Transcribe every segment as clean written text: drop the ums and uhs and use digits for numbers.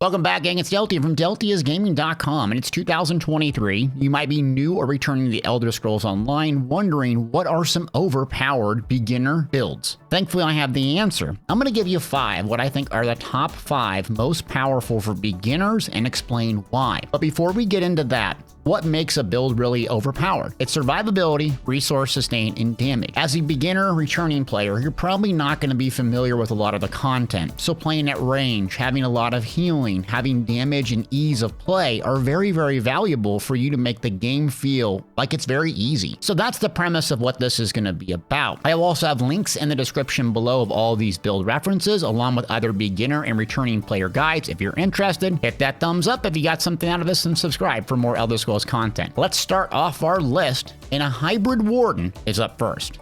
Welcome back, gang. It's Deltia from Deltiasgaming.com, and it's 2023. You might be new or returning to the Elder Scrolls Online, wondering what are some overpowered beginner builds. Thankfully, I have the answer. I'm going to give you 5, what I think are the top 5 most powerful for beginners, and explain why. But before we get into that, what makes a build really overpowered? It's survivability, resource sustain, and damage. As a beginner returning player, you're probably not going to be familiar with a lot of the content, so playing at range, having a lot of healing, having damage, and ease of play are very, very valuable for you to make the game feel like it's very easy. So that's the premise of what this is going to be about. I will also have links in the description below of all these build references, along with other beginner and returning player guides. If you're interested, hit that thumbs up if you got something out of this, and subscribe for more Elder Scrolls content. Let's start off our list, and a hybrid warden is up first.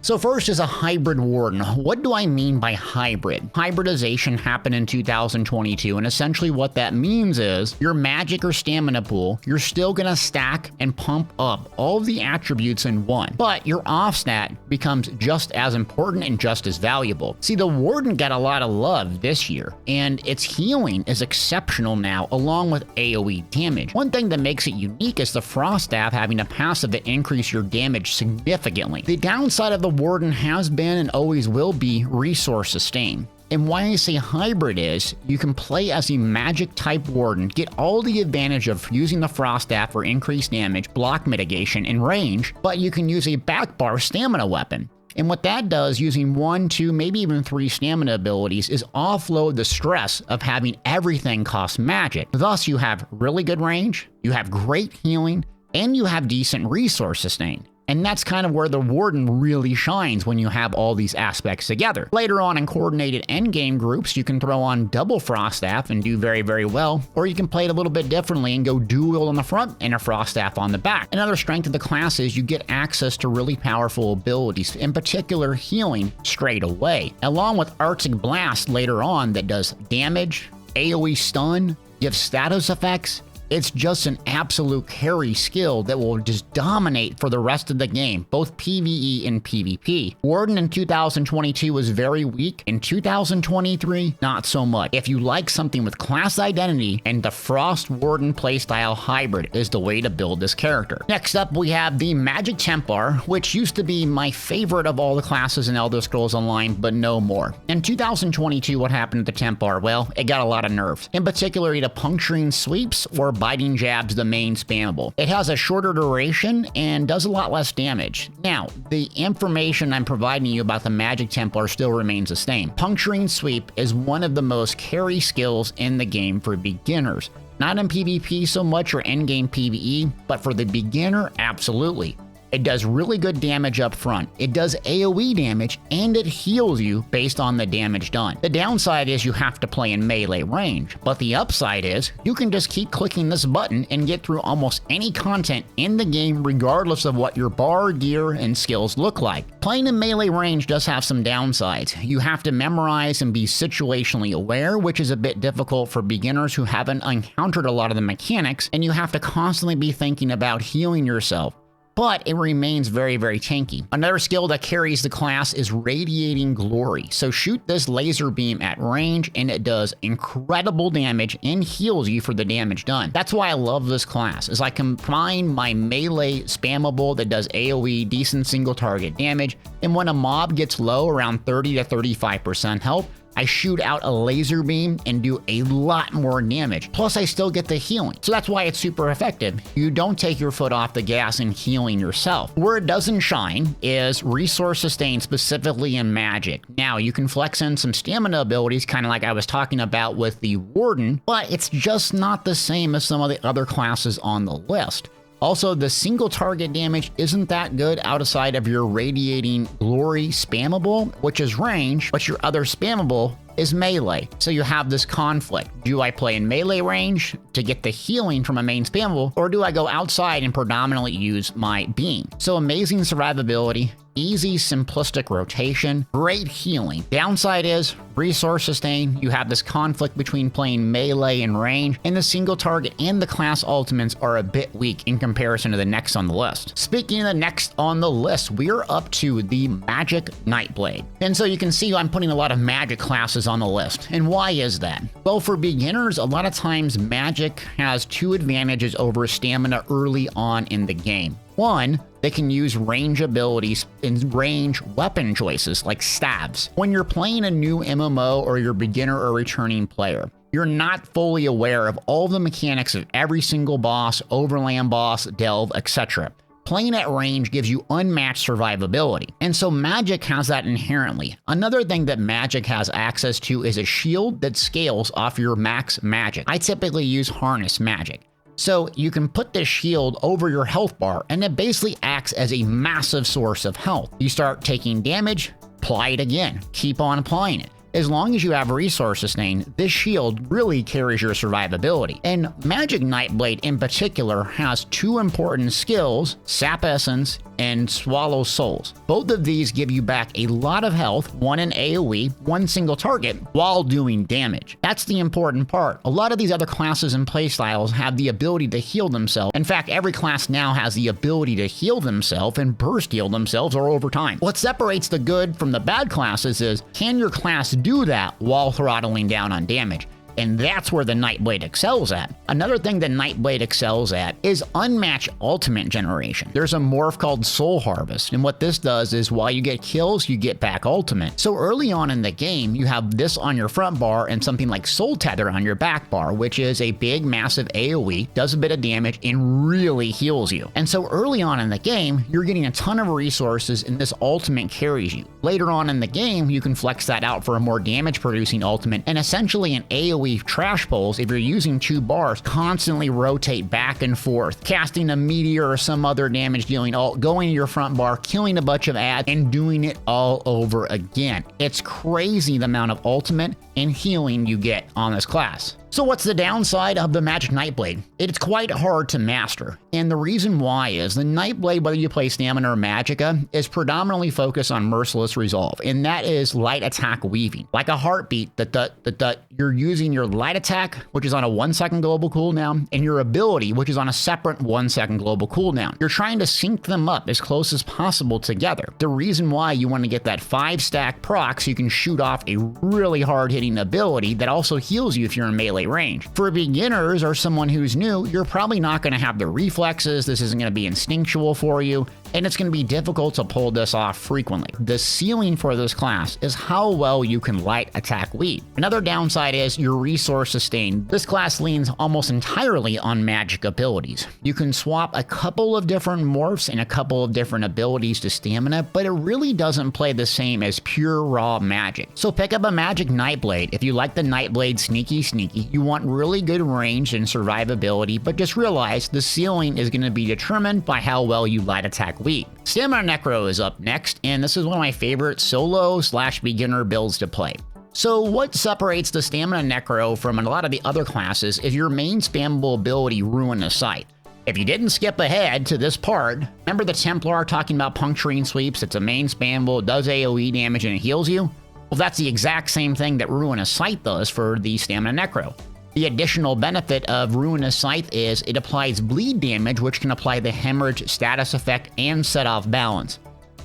So first is a hybrid warden. What do I mean by hybrid? Hybridization happened in 2022, and essentially what that means is your magic or stamina pool, you're still gonna stack and pump up all of the attributes in one, but your offstat becomes just as important and just as valuable. See, the warden got a lot of love this year, and its healing is exceptional now, along with AoE damage. One thing that makes it unique is the frost staff having a passive that increase your damage significantly. The downside of the warden has been and always will be resource sustain. And why I say hybrid is, you can play as a magic type warden, get all the advantage of using the frost staff for increased damage, block mitigation, and range, but you can use a back bar stamina weapon. And what that does, using 1, 2, maybe even 3 stamina abilities, is offload the stress of having everything cost magic. Thus, you have really good range, you have great healing, and you have decent resource sustain. And that's kind of where the warden really shines when you have all these aspects together. Later on in coordinated endgame groups, you can throw on double frost staff and do very, very well, or you can play it a little bit differently and go dual on the front and a frost staff on the back. Another strength of the class is you get access to really powerful abilities, in particular healing straight away, along with Arctic Blast later on that does damage, AoE stun, gives status effects. It's just an absolute carry skill that will just dominate for the rest of the game, both PvE and PvP. Warden in 2022 was very weak. In 2023, not so much. If you like something with class identity, and the Frost Warden playstyle hybrid is the way to build this character. Next up, we have the Magic Templar, which used to be my favorite of all the classes in Elder Scrolls Online, but no more. In 2022, what happened to the Templar? Well, it got a lot of nerfs. In particular, either puncturing sweeps or biting jabs, the main spammable. It has a shorter duration and does a lot less damage. Now, the information I'm providing you about the Magic Templar still remains the same. Puncturing sweep is one of the most carry skills in the game for beginners. Not in PvP so much or endgame PvE, but for the beginner, absolutely. It does really good damage up front. It does AoE damage, and it heals you based on the damage done. The downside is you have to play in melee range, but the upside is you can just keep clicking this button and get through almost any content in the game regardless of what your bar, gear, and skills look like. Playing in melee range does have some downsides. You have to memorize and be situationally aware, which is a bit difficult for beginners who haven't encountered a lot of the mechanics, and you have to constantly be thinking about healing yourself. But it remains very, very tanky. Another skill that carries the class is Radiating Glory. So shoot this laser beam at range and it does incredible damage and heals you for the damage done. That's why I love this class, is I combine my melee spammable that does AoE, decent single target damage, and when a mob gets low, around 30 to 35% health, I shoot out a laser beam and do a lot more damage. Plus, I still get the healing. So that's why it's super effective. You don't take your foot off the gas in healing yourself. Where it doesn't shine is resource sustain, specifically in magic. Now, you can flex in some stamina abilities, kind of like I was talking about with the Warden, but it's just not the same as some of the other classes on the list. Also, the single target damage isn't that good outside of your Radiating Glory spammable, which is range, but your other spammable is melee. So you have this conflict. Do I play in melee range to get the healing from a main spammable, or do I go outside and predominantly use my beam? So amazing survivability, Easy, simplistic rotation, great healing. Downside is resource sustain. You have this conflict between playing melee and range, and the single target and the class ultimates are a bit weak in comparison to the next on the list. Speaking of the next on the list, we're up to the Magic Nightblade. And so you can see I'm putting a lot of magic classes on the list. And why is that? Well, for beginners, a lot of times magic has two advantages over stamina early on in the game. One, they can use range abilities and range weapon choices like stabs. When you're playing a new MMO or you're a beginner or returning player, you're not fully aware of all the mechanics of every single boss, overland boss, delve, etc. Playing at range gives you unmatched survivability, and so magic has that inherently. Another thing that magic has access to is a shield that scales off your max magic. I typically use harness magic. So you can put this shield over your health bar and it basically acts as a massive source of health. You start taking damage, apply it again, keep on applying it. As long as you have resource sustain, this shield really carries your survivability. And Magic Nightblade in particular has two important skills, Sap Essence and Swallow Souls. Both of these give you back a lot of health, one in AoE, one single target, while doing damage. That's the important part. A lot of these other classes and playstyles have the ability to heal themselves. In fact, every class now has the ability to heal themselves and burst heal themselves or over time. What separates the good from the bad classes is, can your class do that while throttling down on damage? And that's where the Nightblade excels at. Another thing that Nightblade excels at is unmatched ultimate generation. There's a morph called Soul Harvest, and what this does is while you get kills, you get back ultimate. So early on in the game, you have this on your front bar and something like Soul Tether on your back bar, which is a big, massive AoE, does a bit of damage, and really heals you. And so early on in the game, you're getting a ton of resources, and this ultimate carries you. Later on in the game, you can flex that out for a more damage-producing ultimate, and essentially an AoE trash pulls, if you're using two bars, constantly rotate back and forth, casting a meteor or some other damage dealing ult, going to your front bar, killing a bunch of ads, and doing it all over again. It's crazy the amount of ultimate and healing you get on this class. So what's the downside of the Magic Nightblade? It's quite hard to master, and the reason why is the Nightblade, whether you play Stamina or Magicka, is predominantly focused on Merciless Resolve, and that is light attack weaving. Like a heartbeat, you're using your light attack, which is on a 1 second global cooldown, and your ability, which is on a separate 1 second global cooldown. You're trying to sync them up as close as possible together. The reason why you want to get that 5-stack proc so you can shoot off a really hard-hitting ability that also heals you if you're in melee range. For beginners or someone who's new, you're probably not going to have the reflexes, this isn't going to be instinctual for you, and it's going to be difficult to pull this off frequently. The ceiling for this class is how well you can light attack weave. Another downside is your resource sustain. This class leans almost entirely on magic abilities. You can swap a couple of different morphs and a couple of different abilities to stamina, but it really doesn't play the same as pure raw magic. So pick up a Magic Nightblade if you like the Nightblade sneaky. You want really good range and survivability, but just realize the ceiling is going to be determined by how well you light attack weave. Stamina Necro is up next, and this is one of my favorite solo/beginner builds to play. So what separates the Stamina Necro from a lot of the other classes is your main spammable ability, Ruinous Sight. If you didn't skip ahead to this part, remember the Templar talking about puncturing sweeps? It's a main spammable, it does AoE damage, and it heals you? Well, that's the exact same thing that Ruinous Sight does for the Stamina Necro. The additional benefit of Ruinous Sight is it applies bleed damage, which can apply the hemorrhage status effect and set off balance.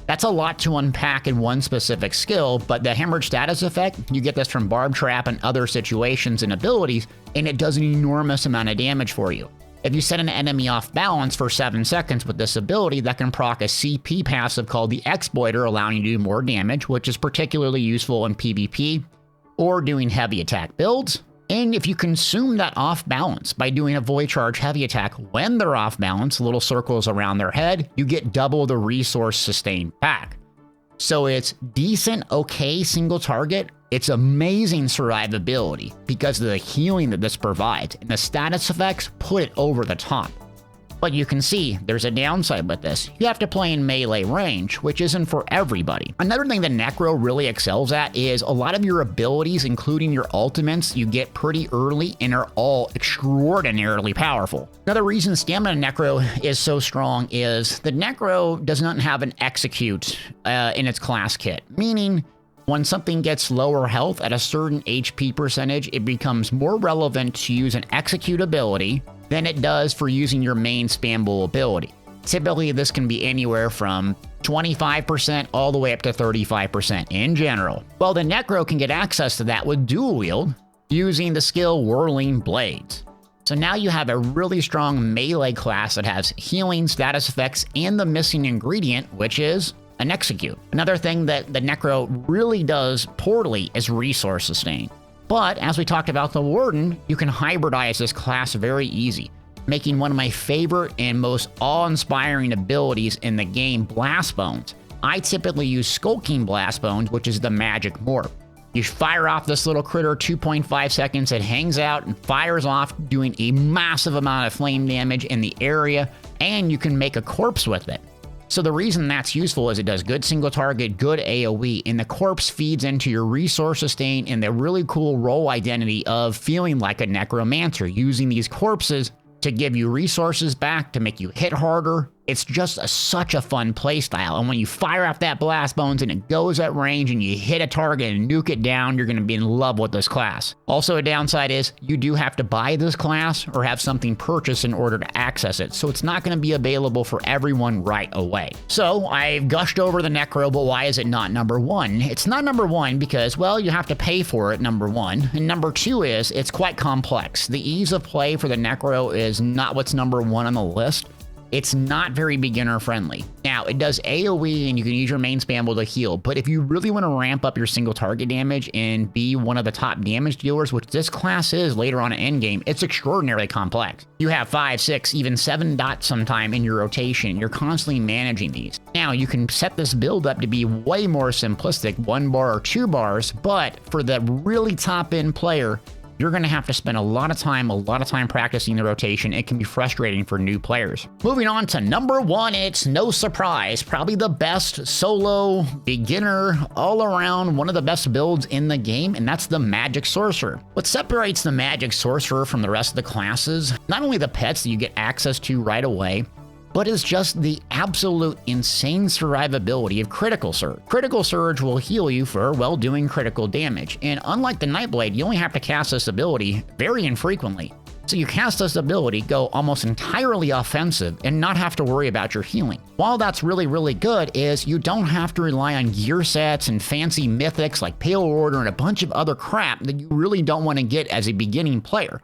That's a lot to unpack in one specific skill, but the hemorrhage status effect, you get this from Barb Trap and other situations and abilities, and it does an enormous amount of damage for you. If you set an enemy off balance for 7 seconds with this ability, that can proc a CP passive called the Exploiter, allowing you to do more damage, which is particularly useful in PvP or doing heavy attack builds. And if you consume that off balance by doing a Void Charge heavy attack when they're off balance, little circles around their head, you get double the resource sustain back. So it's decent, okay single target. It's amazing survivability because of the healing that this provides, and the status effects put it over the top. But you can see there's a downside with this. You have to play in melee range, which isn't for everybody. Another thing that Necro really excels at is a lot of your abilities, including your ultimates, you get pretty early and are all extraordinarily powerful. Another reason Stamina Necro is so strong is the Necro does not have an execute in its class kit, meaning when something gets lower health at a certain HP percentage, it becomes more relevant to use an execute ability than it does for using your main spammable ability. Typically, this can be anywhere from 25% all the way up to 35% in general. Well, the Necro can get access to that with dual wield using the skill Whirling Blades. So now you have a really strong melee class that has healing, status effects, and the missing ingredient, which is an execute. Another thing that the Necro really does poorly is resource sustain. But as we talked about the Warden, you can hybridize this class very easy, making one of my favorite and most awe-inspiring abilities in the game, Blast Bones. I typically use Skulking Blast Bones, which is the magic morph. You fire off this little critter 2.5 seconds, it hangs out and fires off, doing a massive amount of flame damage in the area, and you can make a corpse with it. So the reason that's useful is it does good single target, good AoE, and the corpse feeds into your resource sustain and the really cool role identity of feeling like a necromancer, using these corpses to give you resources back, to make you hit harder. It's just such a fun playstyle, and when you fire off that Blast Bones and it goes at range and you hit a target and nuke it down, you're going to be in love with this class. Also, a downside is you do have to buy this class or have something purchased in order to access it, so it's not going to be available for everyone right away. So I've gushed over the Necro, but why is it not number one? It's not number one because, well, you have to pay for it, number one, and number two is it's quite complex. The ease of play for the Necro is not what's number one on the list. It's not very beginner friendly. Now, it does AoE and you can use your main spamble to heal, but if you really want to ramp up your single target damage and be one of the top damage dealers, which this class is later on in endgame, it's extraordinarily complex. You have 5, 6, even 7 dots sometime in your rotation. You're constantly managing these. Now, you can set this build up to be way more simplistic, 1 bar or 2 bars, but for the really top end player, you're going to have to spend a lot of time practicing the rotation. It can be frustrating for new players. Moving on to number one, it's no surprise, probably the best solo, beginner, all around, one of the best builds in the game, and that's the Magic Sorcerer. What separates the Magic Sorcerer from the rest of the classes, not only the pets that you get access to right away, but it's just the absolute insane survivability of Critical Surge. Critical Surge will heal you for, well, doing critical damage, and unlike the Nightblade, you only have to cast this ability very infrequently. So you cast this ability, go almost entirely offensive, and not have to worry about your healing. While that's really, really good, is you don't have to rely on gear sets and fancy mythics like Pale Order and a bunch of other crap that you really don't want to get as a beginning player.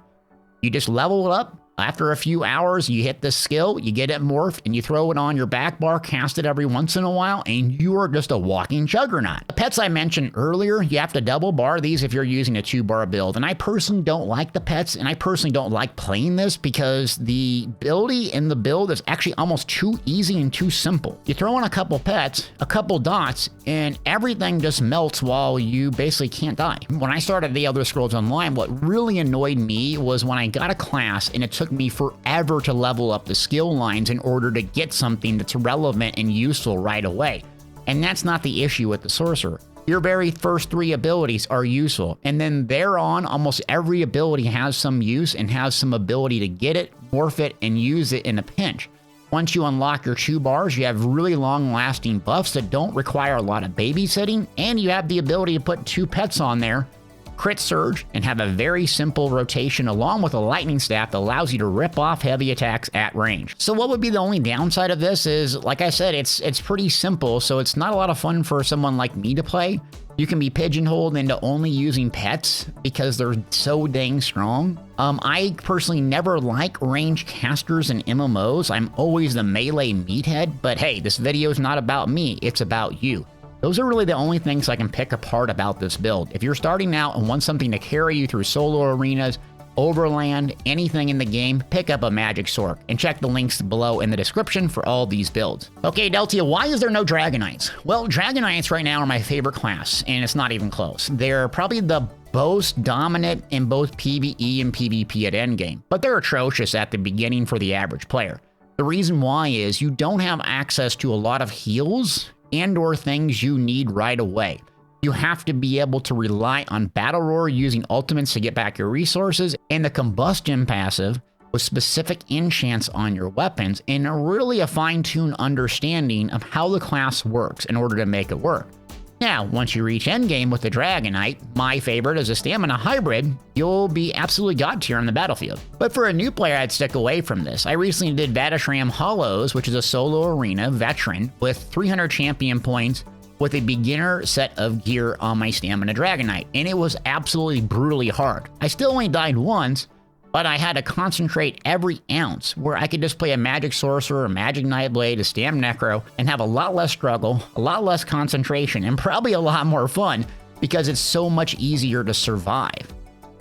You just level it up. After a few hours, you hit this skill, you get it morphed, and you throw it on your back bar, cast it every once in a while, and you are just a walking juggernaut. The pets I mentioned earlier, you have to double bar these if you're using a 2-bar build, and I personally don't like the pets, and I personally don't like playing this because the ability in the build is actually almost too easy and too simple. You throw in a couple pets, a couple dots, and everything just melts while you basically can't die. When I started the Elder Scrolls Online, what really annoyed me was when I got a class and it took me forever to level up the skill lines in order to get something that's relevant and useful right away. And that's not the issue with the Sorcerer. Your very first 3 abilities are useful, and then thereon, almost every ability has some use and has some ability to get it, morph it, and use it in a pinch. Once you unlock your 2 bars, you have really long-lasting buffs that don't require a lot of babysitting, and you have the ability to put 2 pets on there, Crit Surge, and have a very simple rotation along with a lightning staff that allows you to rip off heavy attacks at range. So what would be the only downside of this is, like I said, it's pretty simple, so it's not a lot of fun for someone like me to play. You can be pigeonholed into only using pets because they're so dang strong. I personally never like range casters in MMOs. I'm always the melee meathead, but hey, this video is not about me, it's about you. Those are really the only things I can pick apart about this build. If you're starting out and want something to carry you through solo arenas, overland, anything in the game, pick up a Magic Sword and check the links below in the description for all these builds. Okay, Deltia, why is there no Dragonites? Well, Dragonites right now are my favorite class, and it's not even close. They're probably the most dominant in both PvE and PvP at endgame, but they're atrocious at the beginning for the average player. The reason why is you don't have access to a lot of heals and or things you need right away. You have to be able to rely on Battle Roar using ultimates to get back your resources and the combustion passive with specific enchants on your weapons and really a fine-tuned understanding of how the class works in order to make it work. Now, once you reach endgame with the Dragonknight, my favorite as a stamina hybrid, you'll be absolutely god tier on the battlefield. But for a new player, I'd stick away from this. I recently did Vatashram Hollows, which is a solo arena veteran with 300 champion points with a beginner set of gear on my stamina Dragonknight, and it was absolutely brutally hard. I still only died once, but I had to concentrate every ounce where I could just play a magic sorcerer, a magic Nightblade, a stam necro, and have a lot less struggle, a lot less concentration, and probably a lot more fun because it's so much easier to survive.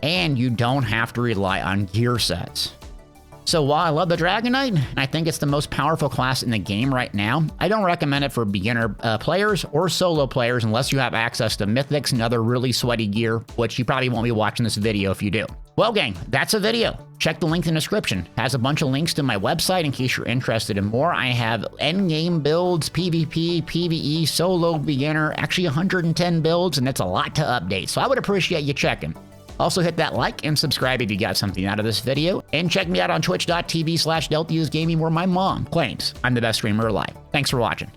And you don't have to rely on gear sets. So while I love the Dragonknight, and I think it's the most powerful class in the game right now, I don't recommend it for beginner players or solo players unless you have access to mythics and other really sweaty gear, which you probably won't be watching this video if you do. Well, gang, that's a video. Check the link in the description. It has a bunch of links to my website in case you're interested in more. I have endgame builds, PvP, PvE, solo, beginner, actually 110 builds, and that's a lot to update, so I would appreciate you checking. Also hit that like and subscribe if you got something out of this video, and check me out on twitch.tv/Deltiasgaming where my mom claims I'm the best streamer alive. Thanks for watching.